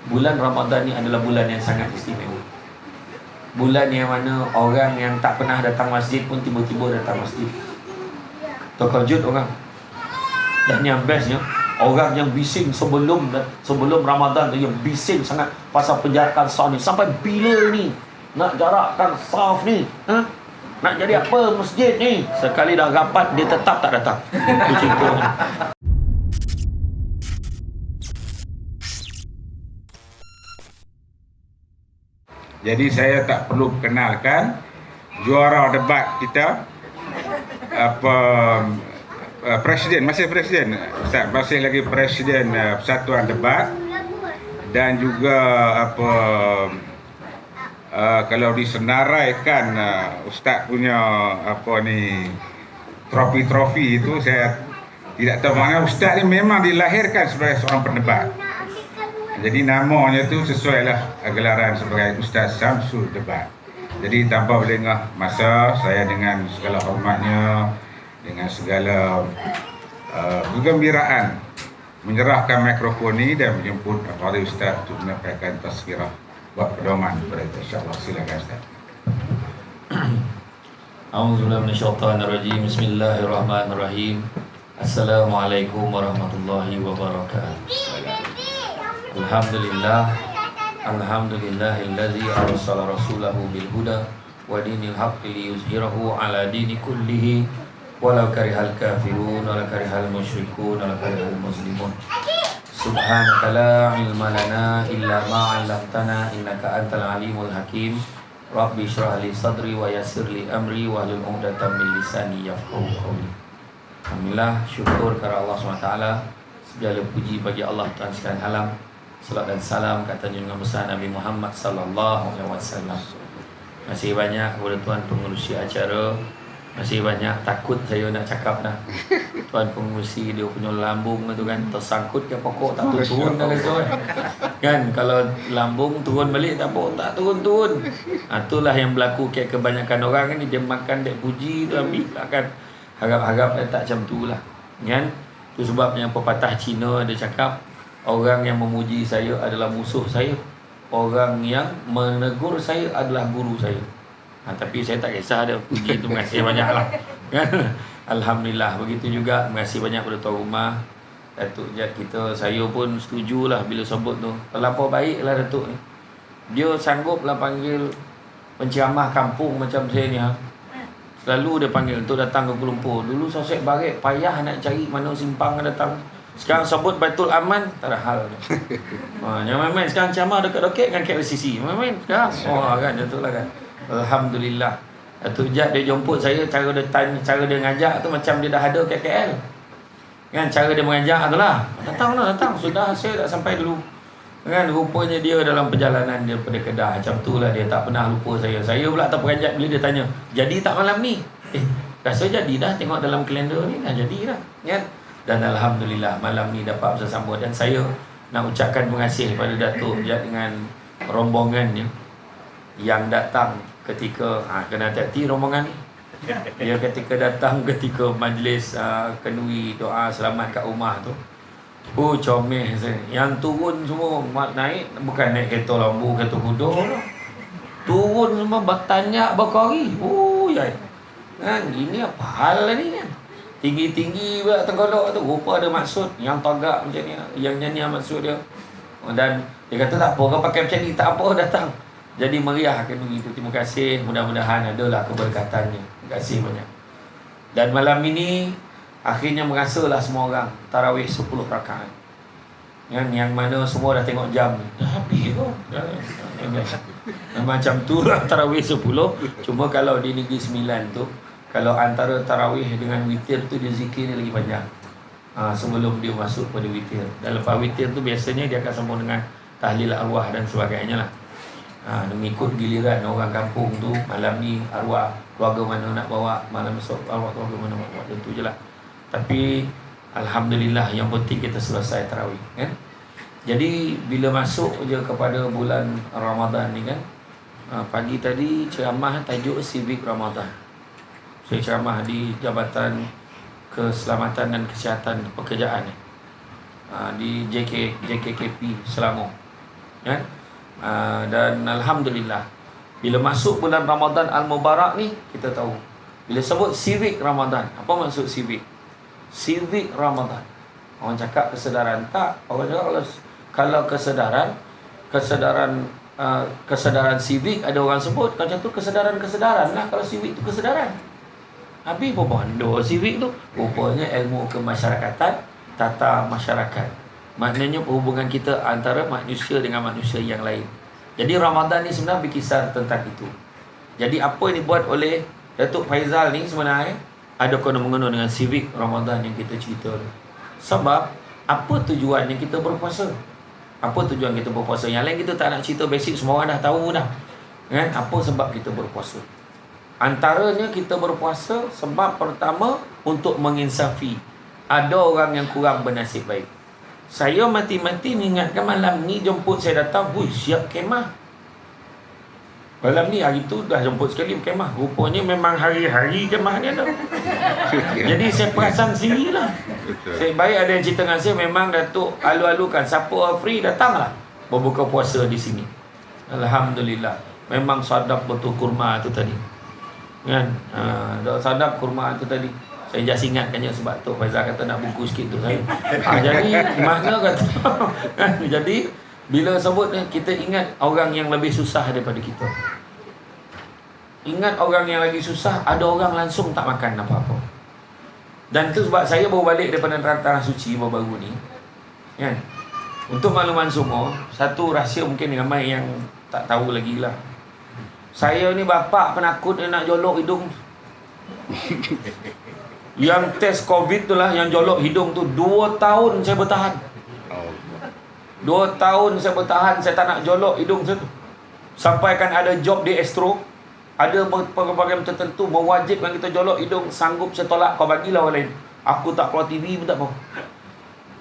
bulan Ramadan ni adalah bulan yang sangat istimewa. Bulan yang mana orang yang tak pernah datang masjid pun tiba-tiba datang masjid. Terkejut orang. Dan yang bestnya, orang yang bising sebelum Ramadan tu, yang bising sangat pasal penjarakan saf ni. Sampai bila ni nak jarakkan saf ni? Nak jadi apa masjid ni? Sekali dah rapat, dia tetap tak datang. Itu ceritanya. Jadi saya tak perlu kenalkan juara debat kita, presiden, masih Ustaz, masih lagi presiden Persatuan Debat, dan juga kalau disenaraikan Ustaz punya trofi-trofi itu, saya tidak tahu mana. Ustaz ni memang dilahirkan sebagai seorang pendebat. Jadi namanya tu sesuai lah gelaran sebagai Ustaz Samsul Debat. Jadi tanpa berlengah masa, saya dengan segala hormatnya, dengan segala kegembiraan menyerahkan mikrofon ini dan menjemput kepada Ustaz untuk menyampaikan tazkirah buat pedoman kepada kita, insya-Allah. Silakan Ustaz. A'udzubillahi minasyaitonirrajim. Bismillahirrahmanirrahim. Assalamualaikum warahmatullahi wabarakatuh. Alhamdulillahilladzi arsala rasulahu bil huda wa dinil haqqi liyuzhirahu ala dini kullihi walau karihal kafirun walau karihal musyrikun walau karihal muslimun. Subhanaka la ilma lana illa ma 'allamtana innaka antal alimul hakim. Rabbi shrah li sadri wa yassir li amri wa hlul 'uqdatam min lisani yafqahu qawli. Alhamdulillah, syukur kepada Allah SWT. Segala puji bagi Allah Tuhan sekalian alam. Salat dan salam ke atas junjungan besar Nabi Muhammad sallallahu alaihi wasallam. Masih banyak kepada tuan pengerusi acara. Masih banyak, takut saya nak cakap dah. Tuan pengerusi dia punya lambung tu kan tersangkut ke pokok, tak turun dah kata kan. Kalau lambung turun balik tak apa, tak turun. Itulah yang berlaku kebanyakan orang ni, dia makan dia puji tu ambil kan. Harap-harap dia tak macam tu lah kan. Tu sebabnya pepatah Cina dia cakap, orang yang memuji saya adalah musuh saya, orang yang menegur saya adalah guru saya. Tapi saya tak kisah dia puji tu, terima kasih banyak lah kan? Alhamdulillah. Begitu juga terima kasih banyak kepada tuan rumah Datuk Jad kita. Saya pun setujulah bila sebut tu, terlampau baiklah Datuk ni. Dia sanggup lah panggil penceramah kampung macam saya ni Selalu dia panggil untuk datang ke Kuala Lumpur. Dulu Sosek Baret payah nak cari mana simpang datang. Sekarang sebut Baitul Aman, tak ada hal. Yang main-main sekarang ceramah dekat-dekat kan KLCC. Main-main sekarang. Kan macam lah kan. Alhamdulillah. Datuk Jad dia jemput saya, cara dia tanya, cara dia ngajak tu macam dia dah ada KKL. Kan cara dia mengajak tu lah. Datang. Sudah saya tak sampai dulu. Kan rupanya dia dalam perjalanan dia pada Kedah. Macam tu lah, dia tak pernah lupa saya. Saya pula terperanjat bila dia tanya, jadi tak malam ni? Rasa jadi dah, tengok dalam kalender ni dah jadi dah. Kan? Dan Alhamdulillah malam ni dapat bersama. Dan saya nak ucapkan terima kasih kepada Datuk Jad dengan rombongannya yang datang ketika kena hati-hati rombongan ni. Dia ketika datang ketika majlis kenui doa selamat kat rumah tu, comel saya. Yang turun semua naik, bukan naik kereta lambu, kereta kuda, turun semua bertanya berkori. Yai kan, ini apa hal ni kan. Tinggi-tinggi pula tengkolok tu, rupa ada maksud. Yang tagak macam ni, yang nyanyi maksud dia. Dan dia kata tak apa, kau pakai macam ni, tak apa, datang. Jadi meriah kenduri itu. Terima kasih, mudah-mudahan adalah keberkatannya. Terima kasih banyak. Dan malam ini akhirnya merasalah semua orang tarawih 10 rakaat. Yang mana semua dah tengok jam. Dah habis tu. Macam tu lah tarawih 10. Cuma kalau di Negeri Sembilan tu, kalau antara tarawih dengan witir tu, dia zikir ni lagi panjang. Sebelum dia masuk pada witir. Dan lepas witir tu biasanya dia akan sambung dengan tahlil arwah dan sebagainya lah. Mengikut giliran orang kampung tu, malam ni arwah keluarga mana nak bawa, malam esok arwah keluarga mana nak bawa, tentu je lah. Tapi Alhamdulillah, yang penting kita selesai tarawih kan. Jadi bila masuk je kepada bulan Ramadan ni kan, pagi tadi ceramah tajuk Civic Ramadan. Saya ceramah di Jabatan Keselamatan dan Kesihatan Pekerjaan di JKKP Selangor. kan? Dan alhamdulillah, bila masuk bulan Ramadan Al-Mubarak ni, kita tahu bila sebut civic Ramadan, apa maksud civic? Civic Ramadan, orang cakap kesedaran, tak, orang cakap kalau kesedaran civic, ada orang sebut macam tu kesedaran lah. Kalau civic tu kesedaran, habis apa bondo civic tu? Rupanya ilmu kemasyarakatan, tata masyarakat. Maknanya hubungan kita antara manusia dengan manusia yang lain. Jadi Ramadan ni sebenarnya berkisar tentang itu. Jadi apa yang dibuat oleh Datuk Faizal ni sebenarnya ada kena-mengena dengan civic Ramadan yang kita cerita. Sebab apa tujuannya kita berpuasa? Apa tujuan kita berpuasa? Yang lain kita tak nak cerita, basic semua orang dah tahu dah. Kan? Apa sebab kita berpuasa? Antaranya kita berpuasa sebab pertama untuk menginsafi. Ada orang yang kurang bernasib baik. Saya mati-mati mengingatkan malam ni jemput saya datang, siap kemah. Malam ni hari tu dah jemput sekali kemah. Rupanya memang hari-hari kemah ni ada. Jadi saya perasan sendiri lah. Saya baik ada yang cerita dengan saya, memang Datuk alu-alukan, siapa free datanglah berbuka puasa di sini. Alhamdulillah. Memang sadap betul kurma tu tadi. Kan? Sadap kurma tu tadi. Saya just ingatkannya sebab tu Faizal kata nak bungkus sikit tu saya. Jadi makna kata jadi bila sebut kita ingat orang yang lebih susah daripada kita. Ingat orang yang lagi susah, ada orang langsung tak makan apa-apa. Dan itu sebab saya baru balik daripada Tanah Suci baru-baru ni. Kan? Untuk makluman semua, satu rahsia mungkin ramai yang tak tahu lagi lah. Saya ni bapak penakut nak jolok hidung. Yang test COVID tu lah, yang jolok hidung tu 2 tahun saya bertahan. 2 tahun saya bertahan, saya tak nak jolok hidung saya tu. Sampai kan ada job di Astro, ada program tertentu mewajibkan kita jolok hidung. Sanggup saya tolak, kau bagilah orang lain. Aku tak keluar TV pun tak mau.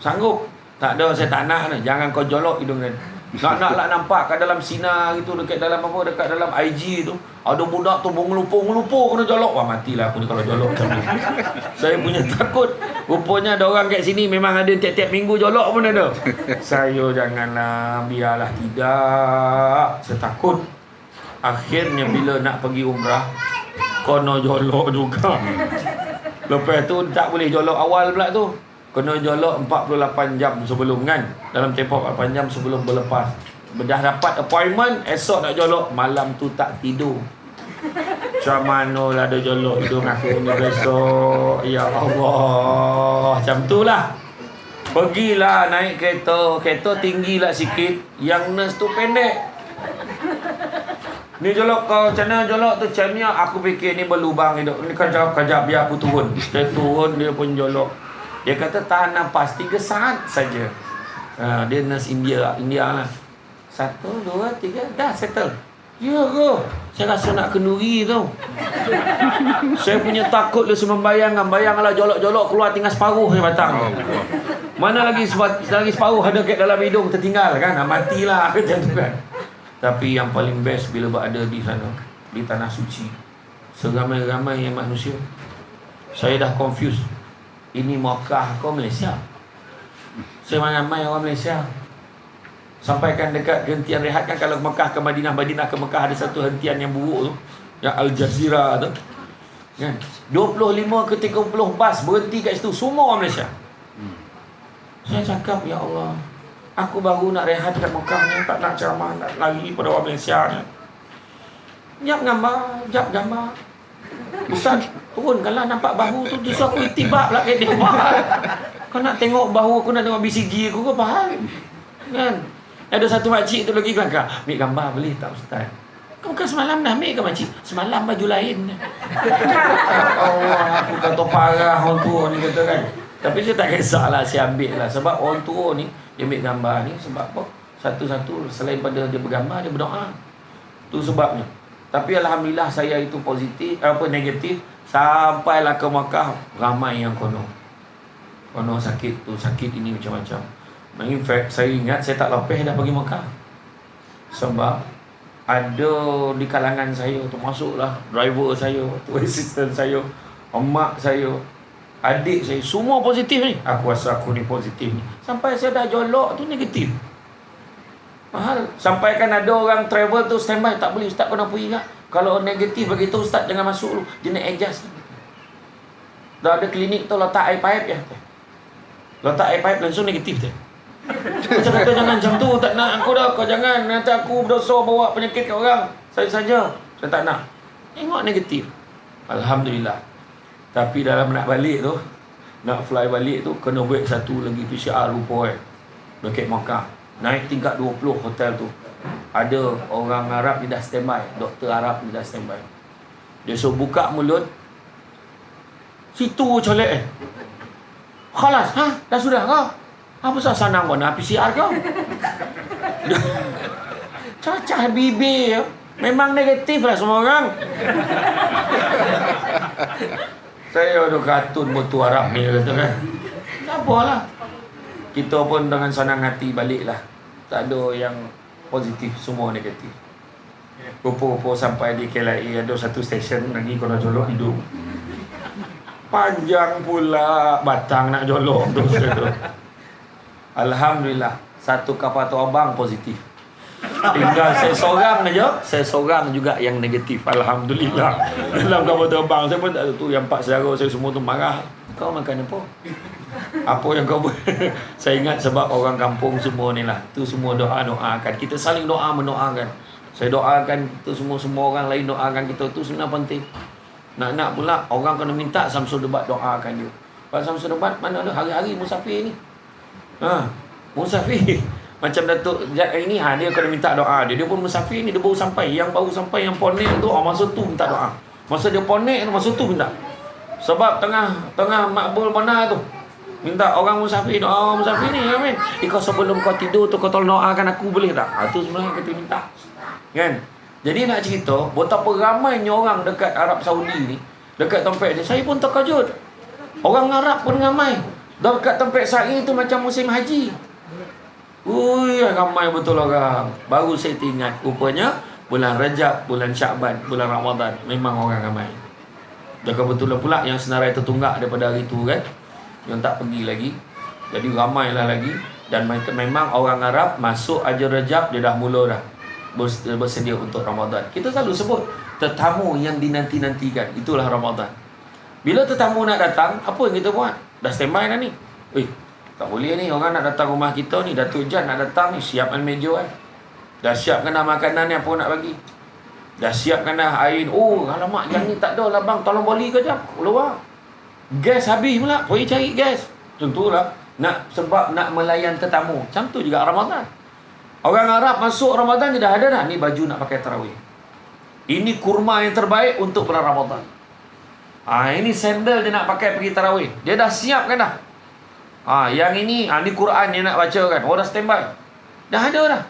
Sanggup? Tak ada, saya tak nak dah. Jangan kau jolok hidung kan. Nak lah nampak kat dalam sinar gitu, dekat dalam apa, dekat dalam IG tu ada budak tu mengelupur kena jolok. Wah, matilah aku ni kalau jolok macam ni. Saya punya takut. Rupanya ada orang kat sini memang ada tiap-tiap minggu jolok pun ada. Saya janganlah, biarlah tidak. Saya takut. Akhirnya bila nak pergi umrah, kena jolok juga. Lepas tu tak boleh jolok awal pula tu. Kena jolok 48 jam sebelum kan. Dalam tempoh 48 jam sebelum berlepas. Dah dapat appointment, esok nak jolok, malam tu tak tidur. Macam mana lah ada jolok hidung aku ni besok. Ya Allah. Macam tu lah. Pergilah naik kereta. Kereta tinggi lah sikit. Yang nurse tu pendek. Ni jolok kau, macam mana jolok tu? Macam ni aku fikir ni berlubang hidung. Ni kejap biar aku turun. Saya turun, dia pun jolok. Dia kata tahan nafas 3 saat saja. Dia nurse India lah. 1, 2, 3, dah settle. Ya ke? Saya rasa nak kenduri tu. Saya punya takut dia semembayangkan. Bayanglah jolok-jolok keluar tinggal separuh je batang. Mana lagi separuh ada kat dalam hidung tertinggal kan? Matilah macam tu kan. Tapi yang paling best bila berada di sana, di Tanah Suci, seramai-ramai yang manusia, saya dah confused. Ini Makkah ke Malaysia? Seramai-ramai orang Malaysia. Sampaikan dekat hentian rehat kan, kalau Mekah ke Madinah, Madinah ke Mekah ada satu hentian yang buruk tu, yang Al Jazeera tu kan, 25 ke 30 bas berhenti kat situ, semua orang Malaysia. Saya cakap, ya Allah, aku baru nak rehat kat Mekah ni, tak nak ceramah, nak lari pada orang Malaysia ni. Jap gambar Ustaz, turunkanlah nampak bahu tu. Justru aku itibak pula kat dia. Kau nak tengok bahu aku, nak tengok BCG aku ke apa? Kan? Ada satu makcik tu lagi kelakar. Ambil gambar boleh tak Ustaz? Kau bukan semalam dah ambil ke makcik? Semalam baju lain. Allah, aku kata parah orang tua ni kata kan. Tapi saya tak kisahlah, saya ambil lah. Sebab orang tua ni, dia ambil gambar ni sebab apa? Satu-satu, selain pada dia bergambar, dia berdoa. Tu sebabnya. Tapi alhamdulillah saya itu positif, negatif. Sampailah ke Makkah, ramai yang kono sakit tu, sakit ini macam-macam. In fact, saya ingat saya tak lepas dah pergi Makkah. Sebab ada di kalangan saya, termasuklah driver saya, assistant saya, emak saya, adik saya, semua positif ni. Aku rasa aku ni positif ni. Sampai saya dah jolok tu negatif. Mahal. Sampai kan ada orang travel tu standby, tak boleh ustaz kau nak pergi tak? Kalau negatif begitu ustaz jangan masuk dulu. Dia nak adjust. Dah ada klinik tu letak air pipe ya. Letak air pipe langsung negatif tu. Macam kata jangan macam tu, tak nak aku dah, kau jangan, nanti aku berdosa bawa penyakit ke orang. Saya saja, saya tak nak. Tengok negatif. Alhamdulillah. Tapi dalam nak balik tu, nak fly balik tu, kena buat satu lagi PCR rupa dekat Makkah. Naik tingkat 20 hotel tu. Ada orang Arab dia dah standby, doktor Arab dia dah standby. Dia suruh buka mulut. Situ colek Khalas, dah sudah kau. Apa sah sanang kau nak PCR kau? Cacah bibir. Memang negatif lah semua orang. Saya ada kartun botu Arab ni kata kan. Tak apalah. Kita pun dengan senang hati balik lah. Tak ada yang positif, semua negatif. Rupa-rupa sampai di KLIA ada satu stesen lagi kau nak jolok hidung. Panjang pula batang nak jolok tu. Alhamdulillah, satu kapal tu abang positif. Tinggal saya seorang juga yang negatif. Alhamdulillah. Dalam kapal tu abang saya pun tak tahu, yang 4 saudara saya semua tu marah. Kau makan apa? Apa yang kau buat? Saya ingat sebab orang kampung semua ni lah. Tu semua doakan. Kita saling doa mendoakan. Saya doakan tu semua orang lain doakan kita. Tu sebenarnya penting. Nak pula orang kena minta Samsul Debat doakan dia. Pak Samsul Debat mana ada hari-hari musafir ni. Musafir. Macam Datuk Jad ini dia kena minta doa dia. Dia pun musafir ni, dia baru sampai. Yang baru sampai yang ponek tu masa tu minta doa. Masa dia ponek tu masa tu minta. Sebab tengah makbul mana tu. Minta orang musafir doa orang musafir ni, amin. Kau sebelum kau tidur tu kau tolong doakan aku boleh tak? Tu sebenarnya kita minta. Kan? Jadi nak cerita betapa ramainya orang dekat Arab Saudi ni, dekat tempat dia. Saya pun terkejut. Orang Arab pun ramai. Dekat tempat saya tu macam musim haji. Ui, ramai betul orang. Baru saya ingat rupanya bulan Rajab, bulan Syaban, bulan Ramadan memang orang ramai. Dan kebetulan pula yang senarai tertunggak daripada hari tu kan, yang tak pergi lagi. Jadi ramailah lagi. Dan memang orang Arab masuk ajar Rajab dia dah mula dah bersedia untuk Ramadan. Kita selalu sebut tetamu yang dinanti-nantikan, itulah Ramadan. Bila tetamu nak datang, apa yang kita buat? Dah standby dah ni. Tak boleh ni, orang nak datang rumah kita ni, Datuk Jan nak datang ni, siapkan meja kan. Dah siapkan dah makanan ni, apa nak bagi. Dah siapkan dah air. Oh, alamak, yang ni tak ada lah bang, tolong beli kejap keluar. Gas habis pula, pergi cari gas. Tentulah sebab nak melayan tetamu. Macam tu juga Ramadan. Orang Arab masuk Ramadan dia dah ada dah. Ni baju nak pakai tarawih. Ini kurma yang terbaik untuk bulan Ramadan. Ini sandal dia nak pakai pergi tarawih. Dia dah siapkan dah. Yang ini ni Quran dia nak baca kan. Dah standby. Dah ada dah.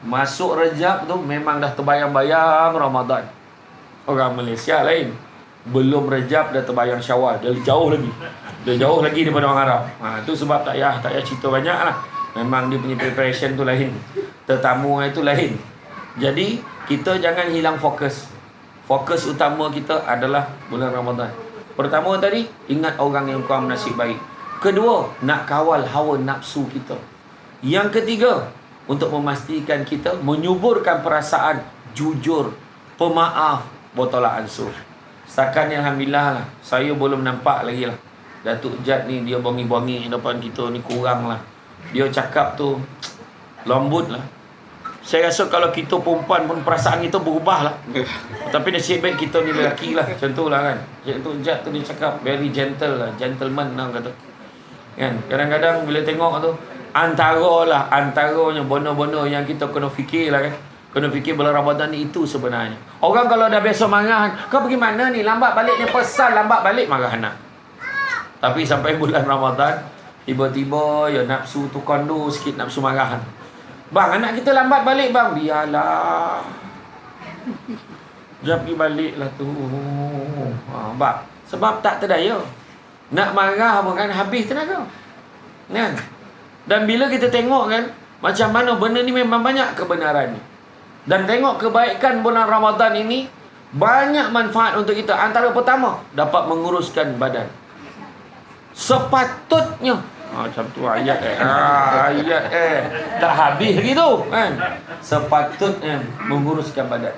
Masuk Rejab tu memang dah terbayang-bayang Ramadan. Orang Malaysia lain. Belum Rejab dah terbayang Syawal. Dia jauh lagi. Dia jauh lagi daripada orang Arab. Tu sebab tak payah cerita banyak lah. Memang dia punya preparation tu lain. Tetamu itu lain. Jadi kita jangan hilang fokus. Fokus utama kita adalah bulan Ramadan. Pertama tadi, ingat orang yang kurang nasib baik. Kedua, nak kawal hawa nafsu kita. Yang ketiga, untuk memastikan kita menyuburkan perasaan jujur, pemaaf, bertolak ansur. Setakat ni Alhamdulillah lah, saya belum nampak lagi lah Datuk Jad ni dia bongi-bongi depan kita ni, kurang lah. Dia cakap tu lembut lah. Saya rasa kalau kita perempuan pun perasaan kita berubah lah. Tapi nasib baik kita ni lelaki lah. Macam tu lah kan. Datuk Jad tu dia cakap very gentle lah, gentleman lah kata kan. Kadang-kadang bila tengok tu antaranya bono-bono yang kita kena fikir lah kan. Kena fikir bulan Ramadan ni itu sebenarnya. Orang kalau dah biasa marah, kau pergi mana ni, lambat balik ni, pesan lambat balik, marah anak. Tapi sampai bulan Ramadan, tiba-tiba ya nafsu tu kondo sikit, nafsu marahan. Bang, anak kita lambat balik bang. Biarlah. Jangan pergi balik lah tu. Bang, sebab tak terdaya. Nak marah pun kan habis tenaga. Kan? Dan bila kita tengok kan, macam mana benda ni memang banyak kebenaran ni. Dan tengok kebaikan bulan Ramadan ini, banyak manfaat untuk kita. Antara pertama, dapat menguruskan badan. Sepatutnya Macam tu ayat ayat tak habis lagi tu kan. Sepatutnya menguruskan badan.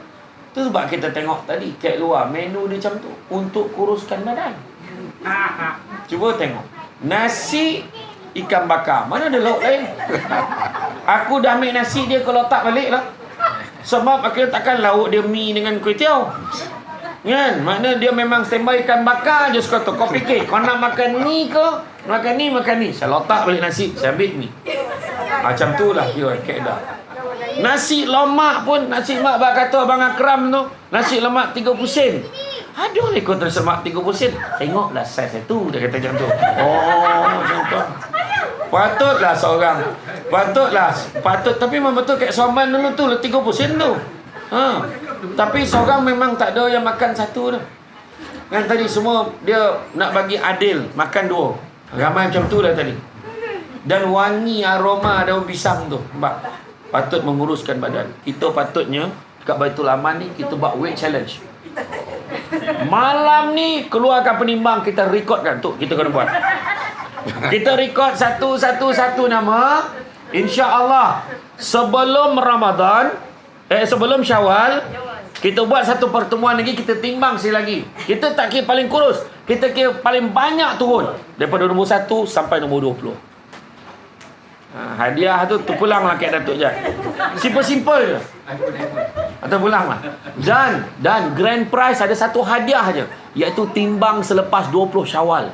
Tu sebab kita tengok tadi kat luar menu dia macam tu, untuk kuruskan badan. Cuba tengok nasi ikan bakar, mana ada lauk lain. Aku dah ambil nasi dia, kalau tak balik lah. Sebab akhirnya takkan lauk dia mi dengan kuih tiaw kan. Makna dia memang standby ikan bakar je suka tu. Kau fikir kau nak makan ni ke, makan ni, saya letak balik nasi, saya ambil ni. Macam tu lah kira kaedah. Nasi lemak pun, nasi lemak kata Abang Akram tu, nasi lemak 30 sen. Aduh, ikut terus lemak 30 sen. Tengoklah saiz itu, dia kata macam tu. Oh, macam tu. Patutlah seorang. Patut. Tapi memang betul kat Soman dulu tu 30 sen tu. Tapi seorang memang tak ada yang makan satu tu. Kan tadi semua dia nak bagi adil, makan dua. Ramai macam tu lah tadi. Dan wangi aroma daun pisang tu. Nampak? Patut menguruskan badan. Kita patutnya kat Baitul Aman ni kita buat weight challenge. Malam ni keluarkan penimbang, kita rekodkan tu, kita kena buat. Kita rekod satu nama. InsyaAllah sebelum Ramadan, sebelum Syawal, kita buat satu pertemuan lagi, kita timbang sekali lagi. Kita tak kira paling kurus, kita kira paling banyak turun daripada nombor 1 sampai nombor 20. Hadiah tu terpulanglah kat Datuk Jad. Simple je. Atau pulanglah. Dan grand prize ada satu hadiah je, iaitu timbang selepas 20 Syawal.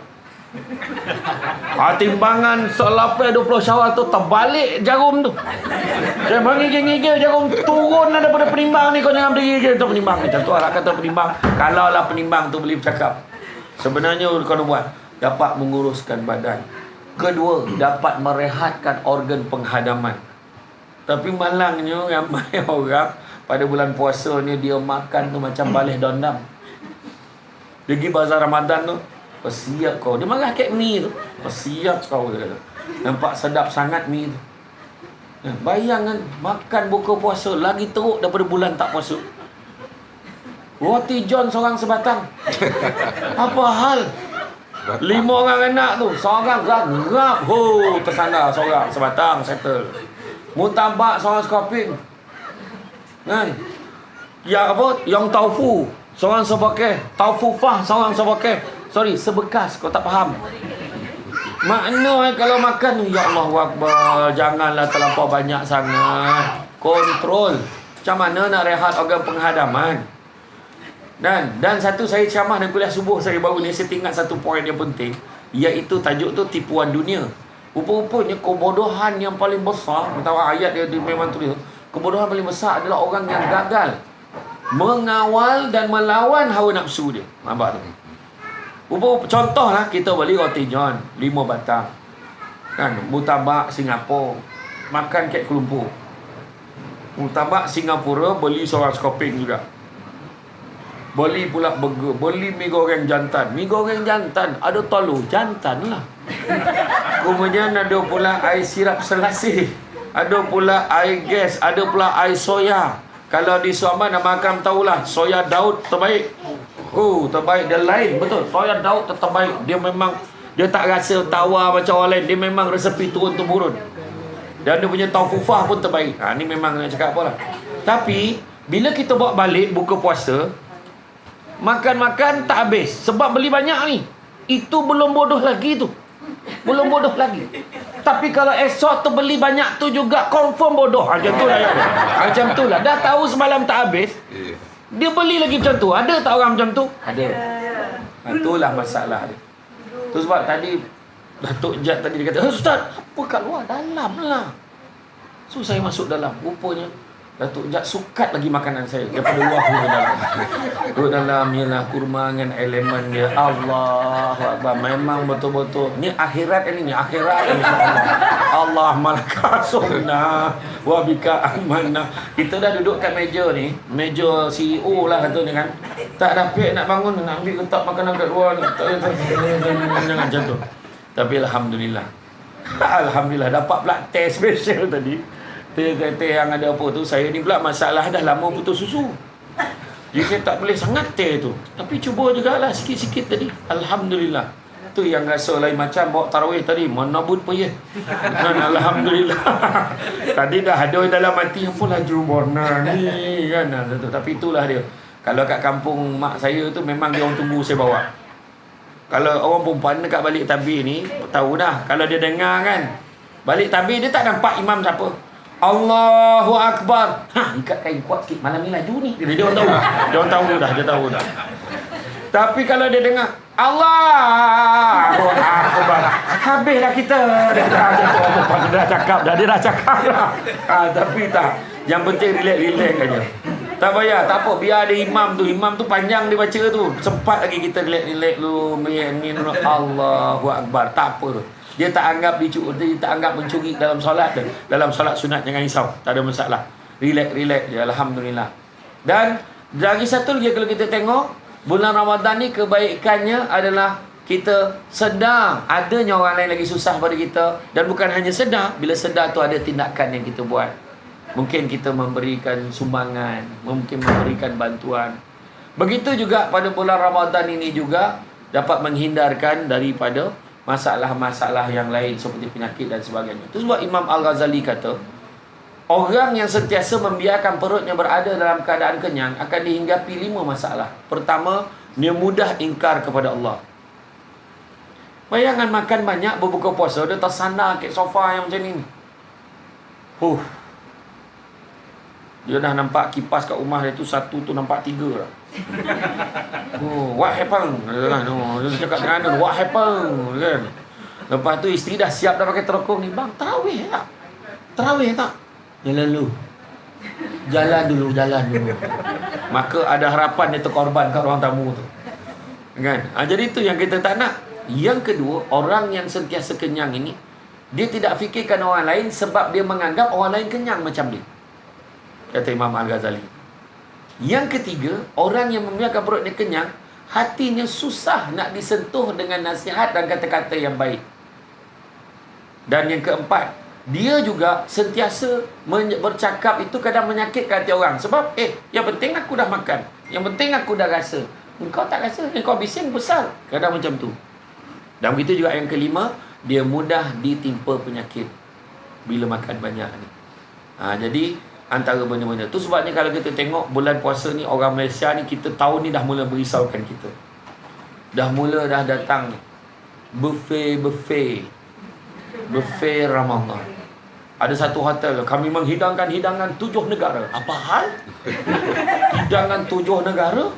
Timbangan selepas 20 Syawal tu terbalik jarum tu. Saya mengigil-ngigil jarum turun daripada penimbang ni. Kau jangan bergigil tu penimbang ni. Macam tu lah kata penimbang. Kalau lah penimbang tu boleh bercakap, sebenarnya kau nak buat, dapat menguruskan badan. Kedua, dapat merehatkan organ penghadaman. Tapi malangnya ramai orang pada bulan puasa ni dia makan tu macam balih dondam. Dia pergi bazar Ramadan tu, persiap kau. Dia marah kat mi tu, persiap kau dia kata. Nampak sedap sangat mi tu. Bayangkan makan buka puasa lagi teruk daripada bulan tak puasa. Roti John seorang sebatang. Apa hal? 5 orang anak tu, seorang gap, tersandar seorang sebatang settle. Mutabak seorang skoping. Kan? Yang apa? Yang taufu seorang sebagai, taufu fah seorang sebagai. Sorry, sebekas, kau tak faham. Makna kalau makan, ya Allah Akbar, janganlah terlampau banyak sangat. Kontrol. Macam mana nak rehat organ penghadaman. Dan satu, saya ceramah dan kuliah subuh saya baru ni, saya ingat satu poin yang penting, iaitu tajuk tu tipuan dunia. Rupa-rupanya kebodohan yang paling besar, tahu ayat dia memang tulis, kebodohan paling besar adalah orang yang gagal mengawal dan melawan hawa nafsu dia. Nampak tu? Contohlah, kita beli roti John 5 batang kan, mutabak Singapura, makan kat Kuala Lumpur. Mutabak Singapura beli seorang skoping juga. Beli pula burger, beli mi goreng jantan. Mi goreng jantan ada telur jantan lah. Kemudian ada pula air sirap selasih, ada pula air gas, ada pula air soya. Kalau di Suaman nama Akram tahulah, soya Daud terbaik. Terbaik, dia lain betul. Soya Daud terbaik. Dia memang, dia tak rasa tawar macam orang lain. Dia memang resepi turun-temurun. Dan dia punya taufufah pun terbaik. Ni memang nak cakap apa lah. Tapi bila kita bawa balik buka puasa, makan-makan tak habis sebab beli banyak ni. Itu belum bodoh lagi tu. Belum bodoh lagi. Tapi kalau esok tu beli banyak tu juga confirm bodoh. Macam tu lah. Macam tu lah. Dah tahu semalam tak habis, dia beli lagi macam tu. Ada tak orang macam tu? Ada. Itulah masalah dia. Tu sebab tadi Datuk Jad tadi dia kata, Ustaz, apa kat luar? Dalam lah. So saya masuk dalam. Rupanya Datuk Jad sukat lagi makanan saya daripada luar ke dalam. Ke dalam ialah kurma dengan elemen dia. Allah Akbar. Memang betul-betul. Ni akhirat ni. Akhirat ni. Allah malaka sunnah wa bika amanah. Kita dah duduk kat meja ni. Meja CEO lah katanya kan. Tak dapat nak bangun, nak ambil letak makanan kat luar ni. Jangan macam tu. Tapi Alhamdulillah. Alhamdulillah dapat pula teh special tadi. Teh yang ada apa tu, saya ni pula masalah dah lama putus susu. Jadi saya tak boleh sangat teh tu. Tapi cuba jugalah sikit-sikit tadi. Alhamdulillah. tu yang rasa lain macam bawa tarawih tadi. Mana bud payah. Kan alhamdulillah. Tadi dah ada dalam hati apa laju bona ni kan. Tapi itulah dia. Kalau kat kampung mak saya tu memang dia orang tunggu saya bawa. Kalau orang perempuan dekat balik tabir ni tahu dah. Kalau dia dengar kan balik tabir dia tak nampak imam siapa. Allahu Akbar. Ikat kain kuat sikit. Malam ni laju ni. Dia orang tahu. Dia tahu dah. Tapi kalau dia dengar Allahu Akbar, habislah kita. Dia dah cakap dah. Tapi tak. Yang penting relax aja. Tak payah, tak apa. Biar ada imam tu panjang dia baca tu. Sempat lagi kita relax dulu. Allahu Akbar. Tak apa. Dia tak anggap dia tak anggap mencuri dalam solat. Dalam solat sunat jangan risau. Tak ada masalah. Relax je. Alhamdulillah. Dan lagi satu lagi kalau kita tengok, bulan Ramadan ni kebaikannya adalah kita sedar adanya orang lain lagi susah pada kita. Dan bukan hanya sedar, bila sedar tu ada tindakan yang kita buat. Mungkin kita memberikan sumbangan, mungkin memberikan bantuan. Begitu juga pada bulan Ramadan ini juga dapat menghindarkan daripada masalah-masalah yang lain seperti penyakit dan sebagainya. Itu sebab Imam Al-Ghazali kata, orang yang sentiasa membiarkan perutnya berada dalam keadaan kenyang akan dihinggapi 5 masalah. Pertama, dia mudah ingkar kepada Allah. Bayangkan makan banyak berbuka puasa, dia tersandar kat sofa yang macam ni. Dia dah nampak kipas kat rumah dia tu, satu tu nampak 3 lah. What happened? Dia cakap dengan dia, what happened? Kan? Lepas tu isteri dah siap dah pakai terokong ni. Bang, tarawih tak? Tarawih tak? Jalan dulu. Maka ada harapan dia terkorban kat ruang tamu tu. Kan? Jadi itu yang kita tak nak. Yang kedua, orang yang sentiasa kenyang ini, dia tidak fikirkan orang lain sebab dia menganggap orang lain kenyang macam dia. Kata Imam Al-Ghazali. Yang ketiga, orang yang membiarkan perutnya kenyang, hatinya susah nak disentuh dengan nasihat dan kata-kata yang baik. Dan yang keempat, dia juga sentiasa bercakap itu kadang menyakitkan hati orang. Sebab, yang penting aku dah makan. Yang penting aku dah rasa. Engkau tak rasa, engkau bising besar. Kadang macam tu. Dan begitu juga yang kelima, dia mudah ditimpa penyakit bila makan banyak ni. Jadi, antara benda-benda tu sebabnya kalau kita tengok bulan puasa ni, orang Malaysia ni, kita tahu ni dah mula merisaukan kita. Dah datang buffet Ramadan. Ada satu hotel, kami menghidangkan hidangan 7 negara. Apa hal? Hidangan 7 negara?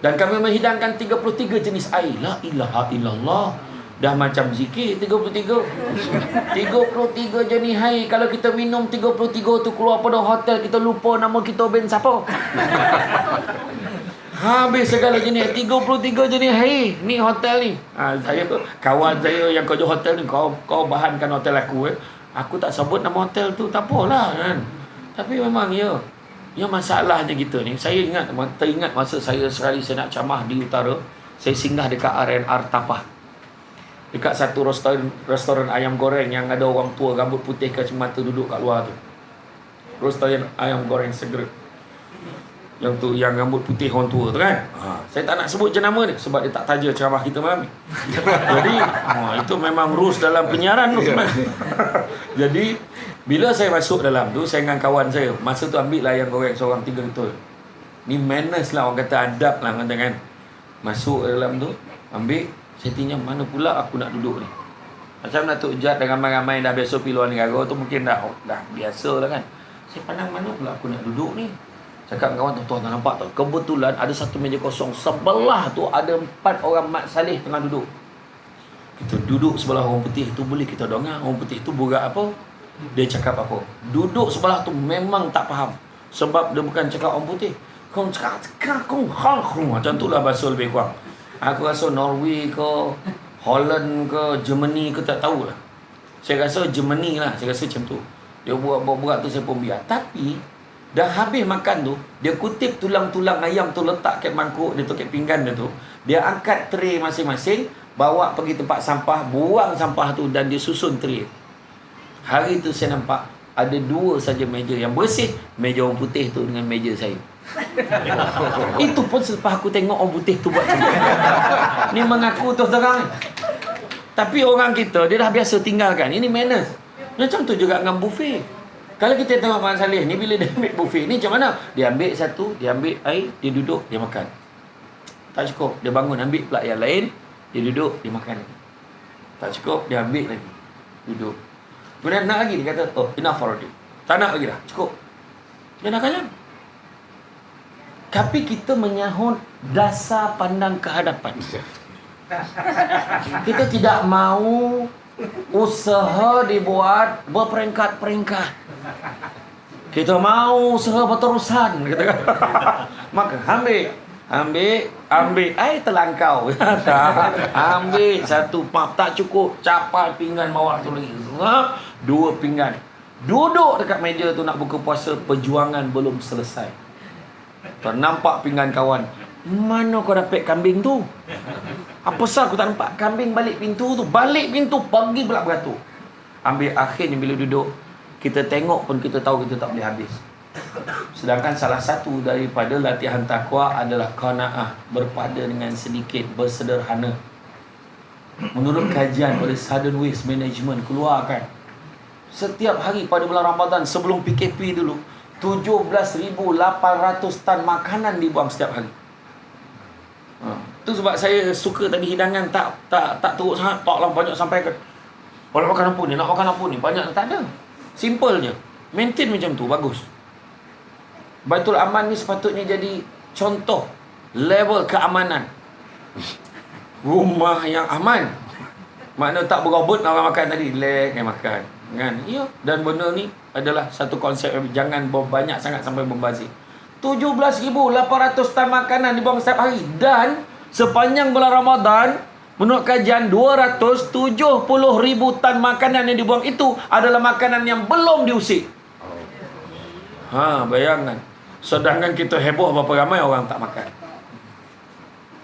Dan kami menghidangkan 33 jenis air. La ilaha illallah. Dah macam zikir 33 jenis air. Kalau kita minum 33 tu, keluar pada hotel, kita lupa nama kita ben siapa. Habis segala jenis 33 jenis air ni hotel ni. Saya kawan saya yang kerja hotel ni, kau bahankan hotel aku. Aku tak sebut nama hotel tu, tak apalah kan. Tapi memang ya masalahnya kita ni. Saya teringat masa saya sekali saya nak ceramah di utara, saya singgah dekat R&R Tapah. Dekat satu restoran ayam goreng yang ada orang tua rambut putih kacamata duduk kat luar tu. Restoran ayam goreng segera. Yang tu, yang rambut putih orang tua tu kan. Saya tak nak sebut jenama dia sebab dia tak taja ceramah kita malam ni. Jadi itu memang rules dalam penyiaran tu sebenarnya. Jadi bila saya masuk dalam tu, saya dengan kawan saya, masa tu ambil lah ayam goreng seorang 3 betul. Ni manners lah, orang kata adab lah kata kan. Masuk dalam tu, ambil. Saya tanya, mana pula aku nak duduk ni? Macam Datuk Jad dengan ramai-ramai dah biasa pergi luar negara tu, mungkin dah biasa lah kan. Saya pandang mana pula aku nak duduk ni? Cakap dengan kawan tu, tuan tak nampak tau. Kebetulan ada satu meja kosong. Sebelah tu ada 4 orang mat salih tengah duduk. Kita duduk sebelah orang putih tu, boleh kita dengar orang putih tu borak apa, dia cakap apa. Duduk sebelah tu memang tak faham. Sebab dia bukan cakap orang putih. Kau cakap macam tu lah bahasa lebih kurang. Aku rasa Norway ke, Holland ke, Germany ke, tak tahulah. Saya rasa Germany lah, saya rasa macam tu. Dia buat tu saya pun biar. Tapi dah habis makan tu, dia kutip tulang-tulang ayam tu, letak kat mangkuk dia tu, kat pinggan dia tu. Dia angkat tray masing-masing, bawa pergi tempat sampah, buang sampah tu dan dia susun tray. Hari tu saya nampak ada 2 saja meja yang bersih, meja orang putih tu dengan meja saya. Itu pun selepas aku tengok orang putih tu buat macam ni mengaku tu terang. Tapi orang kita, dia dah biasa tinggalkan. Ini manners. Macam tu juga dengan buffet. Kalau kita tengok Mak Saleh ni, bila dia ambil buffet ni macam mana? Dia ambil satu, dia ambil air, dia duduk, dia makan. Tak cukup, dia bangun ambil pula yang lain, dia duduk, dia makan. Tak cukup, dia ambil lagi, duduk. Kemudian nak lagi, dia kata, oh, enough already. Tak nak lagi dah, cukup. Dia nak kanyang. Tapi kita menyahut dasar pandang kehadapan. Kita tidak mau usaha dibuat berperingkat-peringkat. Kita mau usaha berterusan. Maka ambil air terlangkau. Ambil satu pap, tak cukup, capai pinggan bawah tu lagi. 2 pinggan. Duduk dekat meja tu nak buka puasa, perjuangan belum selesai. Ternampak pinggan kawan. Mana kau dapat kambing tu? Apa sah aku tak nampak kambing balik pintu tu? Balik pintu, pergi pula beratur. Ambil akhirnya bila duduk, kita tengok pun kita tahu kita tak boleh habis. Sedangkan salah satu daripada latihan takwa adalah qanaah, berpada dengan sedikit, bersederhana. Menurut kajian oleh Southern Waste Management keluarkan, setiap hari pada bulan Ramadan sebelum PKP dulu, 17,800 tan makanan dibuang setiap hari. Tu sebab saya suka tadi hidangan tak teruk sangat, taklah banyak sampai ke nak makan apa ni, nak makan apa ni, banyak tak ada. Simple je. Maintain macam tu bagus. Baitul Aman ni sepatutnya jadi contoh level keamanan. Rumah yang aman. Makna tak berobot nak orang makan tadi, relax yang makan. Kan? Ya, dan benda ni adalah satu konsep, jangan banyak sangat sampai membazir. 17,800 tan makanan dibuang setiap hari, dan sepanjang bulan Ramadan menurut kajian 270,000 tan makanan yang dibuang itu adalah makanan yang belum diusik. Bayangkan. Sedangkan kita heboh berapa ramai orang tak makan.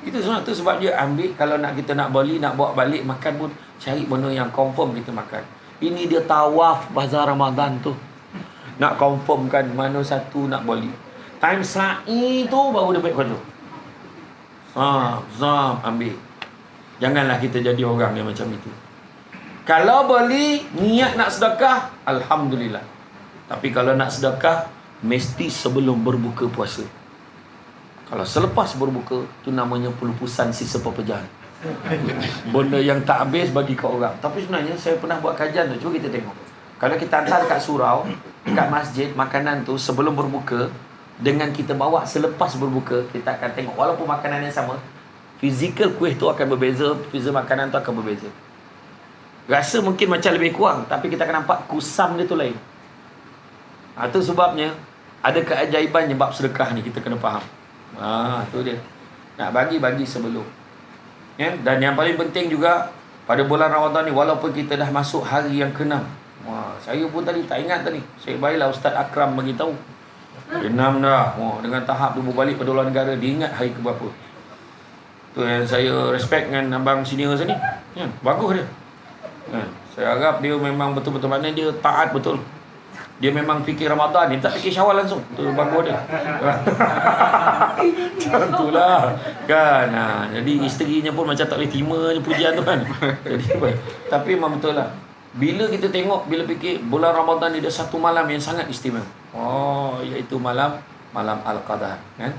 Itu sebab dia ambil, kalau kita nak beli, nak bawa balik makan pun cari benda yang confirm kita makan. Ini dia tawaf bazar Ramadan tu. Nak confirmkan mana satu nak beli. Time sa'i tu baru dia baik kata. Zam ambil. Janganlah kita jadi orang yang macam itu. Kalau beli niat nak sedekah, alhamdulillah. Tapi kalau nak sedekah, mesti sebelum berbuka puasa. Kalau selepas berbuka, tu namanya pelupusan sisa pepejahan. Benda yang tak habis bagi ke orang. Tapi sebenarnya saya pernah buat kajian tu. Cuba kita tengok. Kalau kita hantar kat surau, kat masjid, makanan tu sebelum berbuka, dengan kita bawa selepas berbuka, kita akan tengok walaupun makanan yang sama, fizikal kuih tu akan berbeza, fizikal makanan tu akan berbeza. Rasa mungkin macam lebih kurang, tapi kita akan nampak kusam dia tu lain. Itu sebabnya ada keajaiban bab sedekah ni, kita kena faham. Tu dia. Nak bagi sebelum. Ya? Dan yang paling penting juga pada bulan Ramadan ni, walaupun kita dah masuk hari yang ke-6. Saya pun tadi tak ingat tadi. Saya baiklah Ustaz Akram bagi tahu. 6 dah. Dengan tahap dia berbalik pada luar negara, dia ingat hari ke berapa. Tu yang saya respect dengan abang senior sini. Ya, bagus dia. Ya, saya harap dia memang betul-betul, maknanya dia taat betul. Dia memang fikir Ramadan, dia tak fikir Syawal langsung. Tu bagus dia. Tentulah kan. Jadi isterinya pun macam tak boleh terima pujian tu kan. Jadi tapi memang betul lah. Bila kita tengok, bila fikir bulan Ramadan ni ada satu malam yang sangat istimewa. Iaitu malam Al-Qadar, kan?